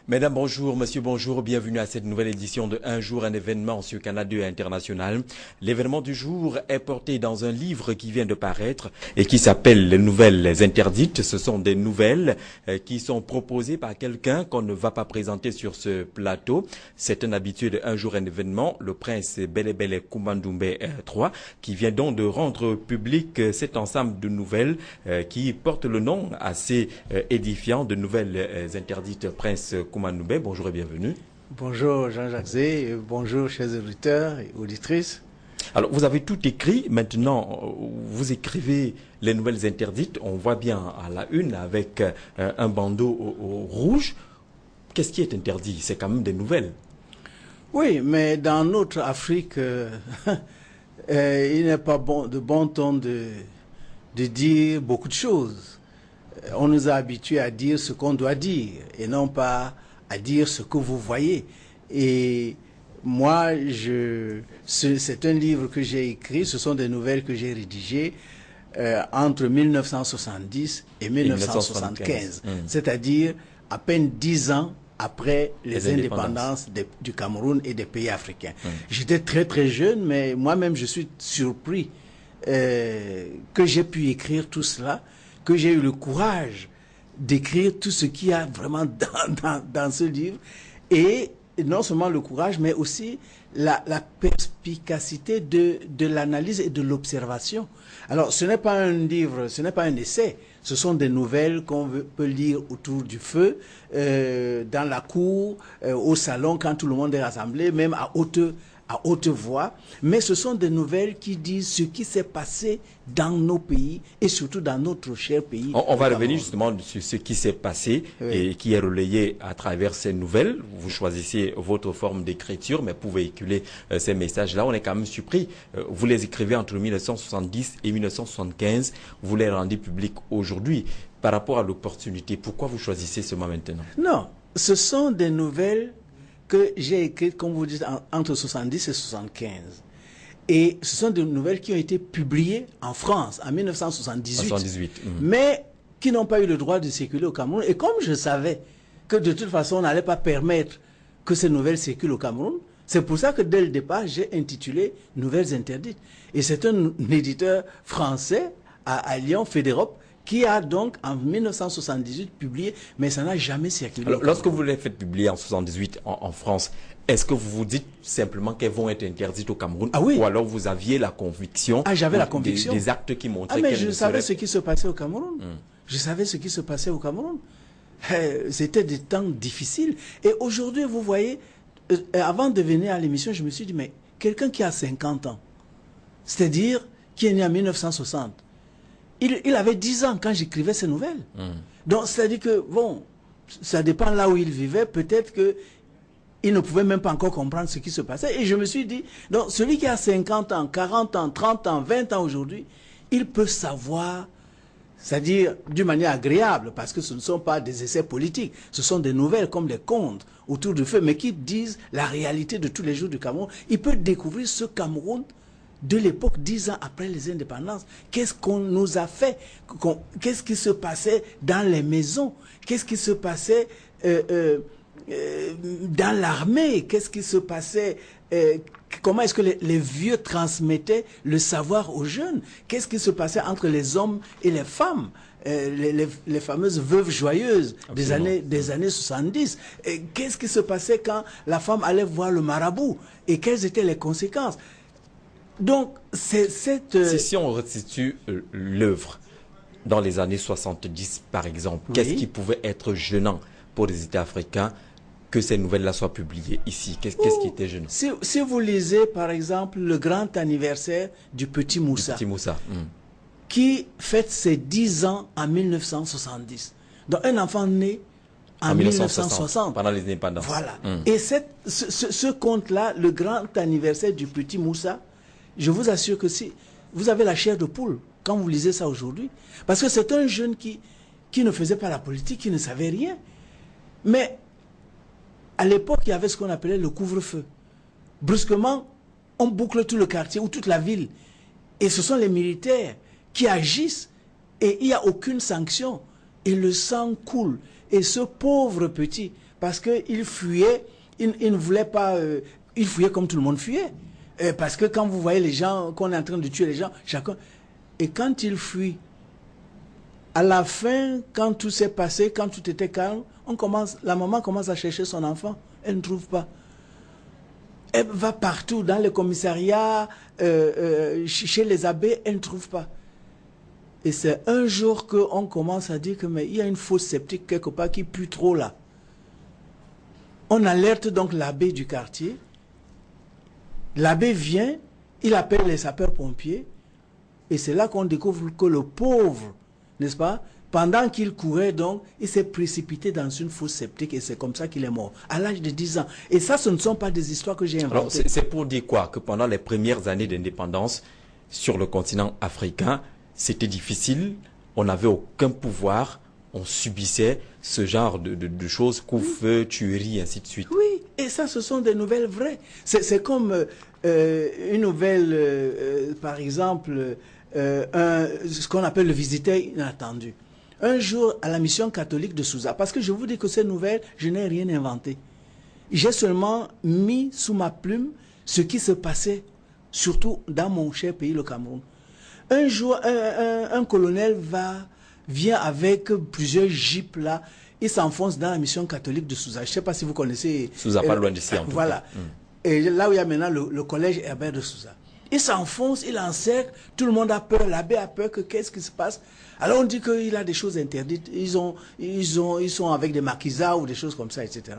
Mesdames, bonjour, monsieur, bonjour, bienvenue à cette nouvelle édition de Un jour, un événement sur Canal 2 International. L'événement du jour est porté dans un livre qui vient de paraître et qui s'appelle Les Nouvelles Interdites. Ce sont des nouvelles qui sont proposées par quelqu'un qu'on ne va pas présenter sur ce plateau. C'est un habitué de Un jour, un événement, le prince Bele Kumandumbe III, qui vient donc de rendre public cet ensemble de nouvelles qui porte le nom assez édifiant de Nouvelles Interdites, prince Kumandumbe. Bonjour et bienvenue. Bonjour Jean-Jacques Zé, bonjour chers auditeurs et auditrices. Alors vous avez tout écrit, maintenant vous écrivez les Nouvelles Interdites, on voit bien à la une avec un bandeau rouge. Qu'est-ce qui est interdit? C'est quand même des nouvelles. Oui, mais dans notre Afrique, il n'est pas de bon ton de dire beaucoup de choses. On nous a habitués à dire ce qu'on doit dire et non pas à dire ce que vous voyez. Et moi, c'est un livre que j'ai écrit, ce sont des nouvelles que j'ai rédigées entre 1970 et 1975. C'est-à-dire à peine 10 ans après les indépendances du Cameroun et des pays africains. J'étais très très jeune, mais moi-même je suis surpris que j'ai pu écrire tout cela, que j'ai eu le courage d'écrire tout ce qu'il y a vraiment dans ce livre. Et non seulement le courage, mais aussi la perspicacité de l'analyse et de l'observation. Alors, ce n'est pas un livre, ce n'est pas un essai. Ce sont des nouvelles qu'on peut lire autour du feu, dans la cour, au salon, quand tout le monde est rassemblé, même à haute voix. Mais ce sont des nouvelles qui disent ce qui s'est passé dans nos pays et surtout dans notre cher pays. On va revenir justement sur ce qui s'est passé et qui est relayé à travers ces nouvelles. Vous choisissez votre forme d'écriture, mais pour véhiculer ces messages-là, on est quand même surpris. Vous les écrivez entre 1970 et 1975. Vous les rendez publics aujourd'hui. Par rapport à l'opportunité, pourquoi vous choisissez seulement maintenant? Non, ce sont des nouvelles que j'ai écrites, comme vous dites, entre 70 et 75. Et ce sont des nouvelles qui ont été publiées en France en 1978, mais qui n'ont pas eu le droit de circuler au Cameroun. Et comme je savais que de toute façon, on n'allait pas permettre que ces nouvelles circulent au Cameroun, c'est pour ça que dès le départ, j'ai intitulé Nouvelles Interdites. Et c'est un éditeur français à Lyon, Fédérop, qui a donc en 1978 publié, mais ça n'a jamais circulé. Alors, lorsque vous les faites publier en 1978 en France, est-ce que vous vous dites simplement qu'elles vont être interdites au Cameroun? Ah oui. Ou alors vous aviez la conviction, j'avais la conviction des actes qui montraient mais qu'elles je ne savais seraient... ce qui se passait au Cameroun. Je savais ce qui se passait au Cameroun. C'était des temps difficiles. Et aujourd'hui, vous voyez, avant de venir à l'émission, je me suis dit, mais quelqu'un qui a 50 ans, c'est-à-dire qui est né en 1960, il avait 10 ans quand j'écrivais ces nouvelles. Donc, c'est-à-dire que, bon, ça dépend là où il vivait. Peut-être qu'il ne pouvait même pas encore comprendre ce qui se passait. Et je me suis dit, donc, celui qui a 50 ans, 40 ans, 30 ans, 20 ans aujourd'hui, il peut savoir, c'est-à-dire d'une manière agréable, parce que ce ne sont pas des essais politiques, ce sont des nouvelles comme des contes autour du feu, mais qui disent la réalité de tous les jours du Cameroun. Il peut découvrir ce Cameroun de l'époque, 10 ans après les indépendances. Qu'est-ce qu'on nous a fait? Qu'est-ce qui se passait dans les maisons? Qu'est-ce qui se passait dans l'armée? Qu'est-ce qui se passait? Comment est-ce que les vieux transmettaient le savoir aux jeunes? Qu'est-ce qui se passait entre les hommes et les femmes? Les fameuses veuves joyeuses des années 70. Qu'est-ce qui se passait quand la femme allait voir le marabout? Et quelles étaient les conséquences? Donc, c'est cette... Si on restitue l'œuvre dans les années 70, par exemple, qu'est-ce qui pouvait être gênant pour les États africains que ces nouvelles-là soient publiées ici? Qu'est-ce qui était gênant? Si vous lisez, par exemple, le grand anniversaire du Petit Moussa, qui fête ses 10 ans en 1970. Donc, un enfant né en 1960. Pendant les indépendances. Voilà. Et ce conte-là, le grand anniversaire du Petit Moussa, je vous assure que si vous avez la chair de poule quand vous lisez ça aujourd'hui, parce que c'est un jeune qui ne faisait pas la politique, qui ne savait rien. Mais à l'époque, il y avait ce qu'on appelait le couvre-feu. Brusquement, on boucle tout le quartier ou toute la ville. Et ce sont les militaires qui agissent et il n'y a aucune sanction. Et le sang coule. Et ce pauvre petit, parce qu'il fuyait, il ne voulait pas... il fuyait comme tout le monde fuyait. Parce que quand vous voyez les gens, qu'on est en train de tuer les gens, chacun... Et quand il fuit, à la fin, quand tout s'est passé, quand tout était calme, la maman commence à chercher son enfant. Elle ne trouve pas. Elle va partout, dans les commissariats, chez les abbés, elle ne trouve pas. Et c'est un jour qu'on commence à dire que mais il y a une fosse septique quelque part qui pue trop là. On alerte donc l'abbé du quartier. L'abbé vient, il appelle les sapeurs-pompiers. Et c'est là qu'on découvre que le pauvre, n'est-ce pas, pendant qu'il courait donc, il s'est précipité dans une fosse septique et c'est comme ça qu'il est mort, à l'âge de 10 ans. Et ça, ce ne sont pas des histoires que j'ai inventées. Alors, c'est pour dire quoi? Que pendant les premières années d'indépendance, sur le continent africain, c'était difficile, on n'avait aucun pouvoir, on subissait ce genre de choses, coups-feu, tueries, ainsi de suite. Oui, et ça, ce sont des nouvelles vraies. C'est comme une nouvelle, par exemple, ce qu'on appelle le visiteur inattendu. Un jour, à la mission catholique de Sousa, parce que je vous dis que ces nouvelles, je n'ai rien inventé. J'ai seulement mis sous ma plume ce qui se passait, surtout dans mon cher pays, le Cameroun. Un jour, un colonel vient avec plusieurs jeeps là, il s'enfonce dans la mission catholique de Sousa. Je ne sais pas si vous connaissez. Sousa, pas loin d'ici en tout voilà. cas. Et là où il y a maintenant le collège Herbert de Sousa. Il s'enfonce, il encercle, tout le monde a peur, l'abbé a peur, que qu'est-ce qui se passe? Alors on dit qu'il a des choses interdites, ils sont avec des maquisards ou des choses comme ça, etc.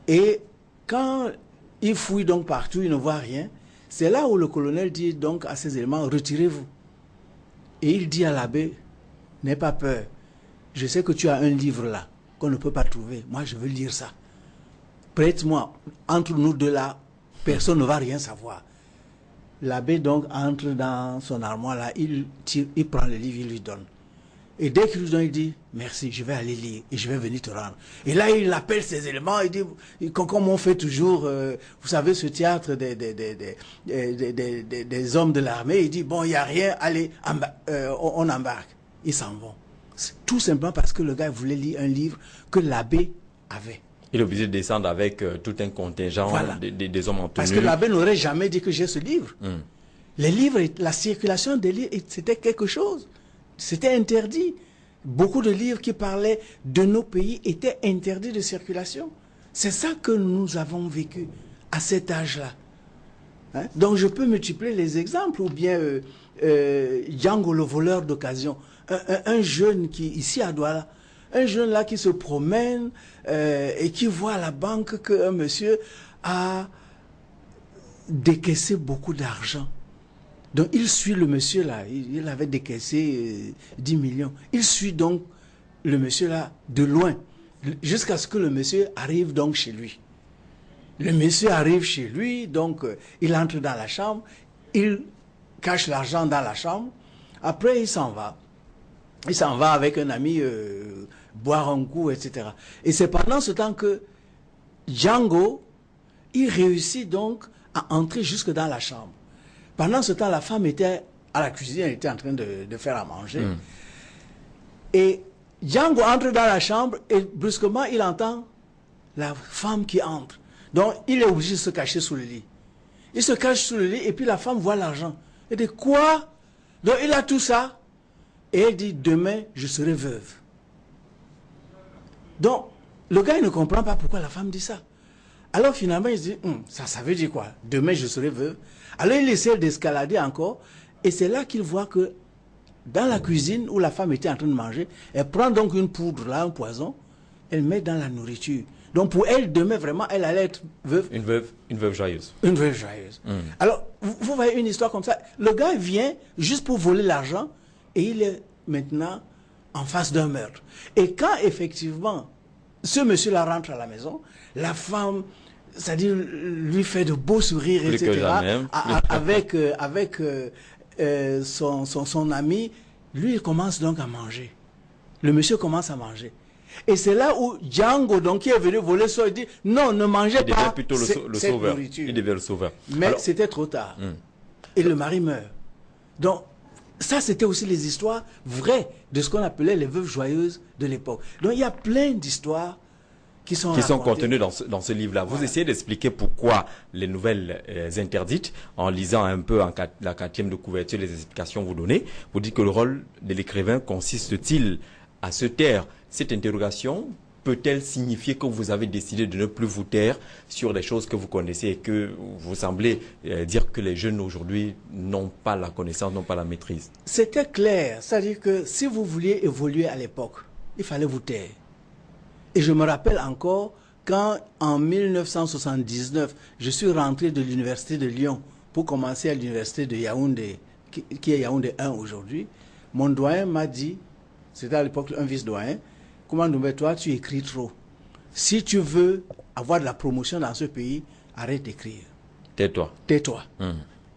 Et quand il fouille donc partout, il ne voit rien, c'est là où le colonel dit donc à ces éléments, retirez-vous. Et il dit à l'abbé, n'aie pas peur, je sais que tu as un livre là, qu'on ne peut pas trouver, moi je veux lire ça. Prête-moi, entre nous deux là, personne ne va rien savoir. L'abbé donc entre dans son armoire là, il prend le livre, il lui donne. Et dès qu'il lui donne, il dit, merci, je vais aller lire et je vais venir te rendre. Et là, il appelle ces éléments, il dit, comme on fait toujours, vous savez, ce théâtre des hommes de l'armée, il dit, bon, il n'y a rien, allez, on embarque. Ils s'en vont. Tout simplement parce que le gars voulait lire un livre que l'abbé avait. Il est obligé de descendre avec tout un contingent, voilà, des hommes en tenue. Parce que l'abbé n'aurait jamais dit que j'ai ce livre. Les livres, la circulation des livres, c'était quelque chose. C'était interdit. Beaucoup de livres qui parlaient de nos pays étaient interdits de circulation. C'est ça que nous avons vécu à cet âge-là. Hein? Donc je peux multiplier les exemples. Ou bien Django, le voleur d'occasion. Un jeune qui, ici à Douala, un jeune là qui se promène et qui voit à la banque qu'un monsieur a décaissé beaucoup d'argent. Donc il suit le monsieur là, il avait décaissé 10 millions. Il suit donc le monsieur là de loin, jusqu'à ce que le monsieur arrive donc chez lui. Le monsieur arrive chez lui, donc il entre dans la chambre, il cache l'argent dans la chambre, après il s'en va. Il s'en va avec un ami boire un coup, etc. Et c'est pendant ce temps que Django, il réussit donc à entrer jusque dans la chambre. Pendant ce temps, la femme était à la cuisine, elle était en train de faire à manger. Et Django entre dans la chambre et brusquement, il entend la femme qui entre. Donc, il est obligé de se cacher sous le lit. Il se cache sous le lit et puis la femme voit l'argent. Elle dit, quoi? Donc, il a tout ça. Et elle dit, demain, je serai veuve. Donc, le gars, il ne comprend pas pourquoi la femme dit ça. Alors finalement, il se dit, ça veut dire quoi? Demain, je serai veuve. Alors il essaie d'escalader encore. Et c'est là qu'il voit que dans la cuisine où la femme était en train de manger, elle prend donc une poudre, là, un poison, elle met dans la nourriture. Donc pour elle, demain, vraiment, elle allait être veuve. Une veuve joyeuse. Une veuve joyeuse. Alors, vous voyez une histoire comme ça. Le gars vient juste pour voler l'argent et il est maintenant en face d'un meurtre. Et quand effectivement, ce monsieur-là rentre à la maison, la femme, c'est-à-dire lui fait de beaux sourires, plus etc. Avec son ami, lui, il commence donc à manger. Le monsieur commence à manger. Et c'est là où Django, donc, qui est venu voler ça, il dit, non, ne mangez pas. Il devait plutôt le sauveur. Nourriture. Il devait le sauveur. Mais c'était trop tard. Et le mari meurt. Donc, Ça, c'était aussi les histoires vraies de ce qu'on appelait les veuves joyeuses de l'époque. Donc, il y a plein d'histoires qui sont contenues dans ce livre-là. Vous essayez d'expliquer pourquoi les nouvelles interdites, en lisant un peu la 4e de couverture, les explications que vous donnez. Vous dites que le rôle de l'écrivain consiste-t-il à se taire? Cette interrogation peut-elle signifier que vous avez décidé de ne plus vous taire sur des choses que vous connaissez et que vous semblez dire que les jeunes aujourd'hui n'ont pas la connaissance, n'ont pas la maîtrise? C'était clair. C'est-à-dire que si vous vouliez évoluer à l'époque, il fallait vous taire. Et je me rappelle encore quand, en 1979, je suis rentré de l'université de Lyon pour commencer à l'université de Yaoundé, qui est Yaoundé 1 aujourd'hui, mon doyen m'a dit, c'était à l'époque un vice-doyen, comment toi, tu écris trop. Si tu veux avoir de la promotion dans ce pays, arrête d'écrire. Tais-toi. Tais-toi.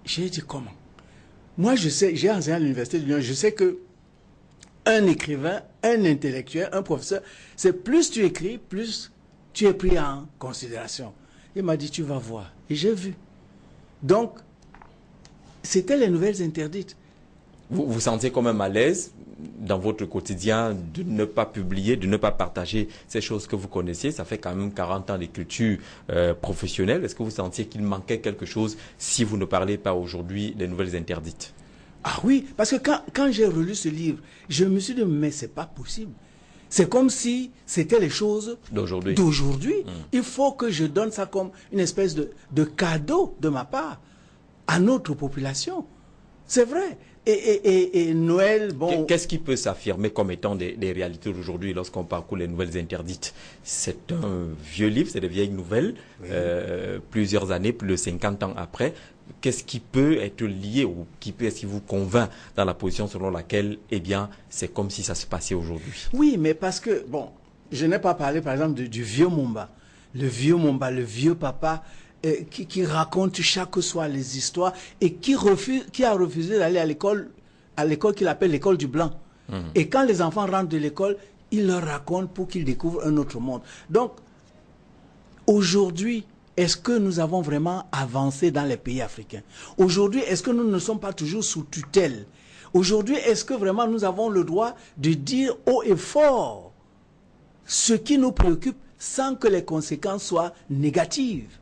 J'ai dit comment? Moi, je sais, j'ai enseigné à l'université de Lyon, je sais que un écrivain, un intellectuel, un professeur, c'est plus tu écris, plus tu es pris en considération. Il m'a dit, tu vas voir. Et j'ai vu. Donc, c'était les nouvelles interdites. Vous vous sentiez quand même à l'aise dans votre quotidien de ne pas publier, de ne pas partager ces choses que vous connaissiez? Ça fait quand même 40 ans d'écriture professionnelle. Est-ce que vous sentiez qu'il manquait quelque chose si vous ne parlez pas aujourd'hui des nouvelles interdites? Ah oui, parce que quand j'ai relu ce livre, je me suis dit, mais c'est pas possible. C'est comme si c'était les choses d'aujourd'hui. Il faut que je donne ça comme une espèce de cadeau de ma part à notre population. C'est vrai. Et Noël, bon... Qu'est-ce qui peut s'affirmer comme étant des réalités d'aujourd'hui lorsqu'on parcourt les nouvelles interdites? C'est un vieux livre, c'est des vieilles nouvelles, oui. Plusieurs années, plus de 50 ans après. Qu'est-ce qui peut être lié ou est-ce qui vous convainc dans la position selon laquelle, eh bien, c'est comme si ça se passait aujourd'hui? Oui, mais parce que, bon, je n'ai pas parlé, par exemple, du vieux Mumba. Le vieux papa... Qui raconte chaque soir les histoires et qui a refusé d'aller à l'école qu'il appelle l'école du blanc. Et quand les enfants rentrent de l'école, il leur raconte pour qu'ils découvrent un autre monde. Donc, aujourd'hui, est-ce que nous avons vraiment avancé dans les pays africains? Aujourd'hui, est-ce que nous ne sommes pas toujours sous tutelle? Aujourd'hui, est-ce que vraiment nous avons le droit de dire haut et fort ce qui nous préoccupe sans que les conséquences soient négatives?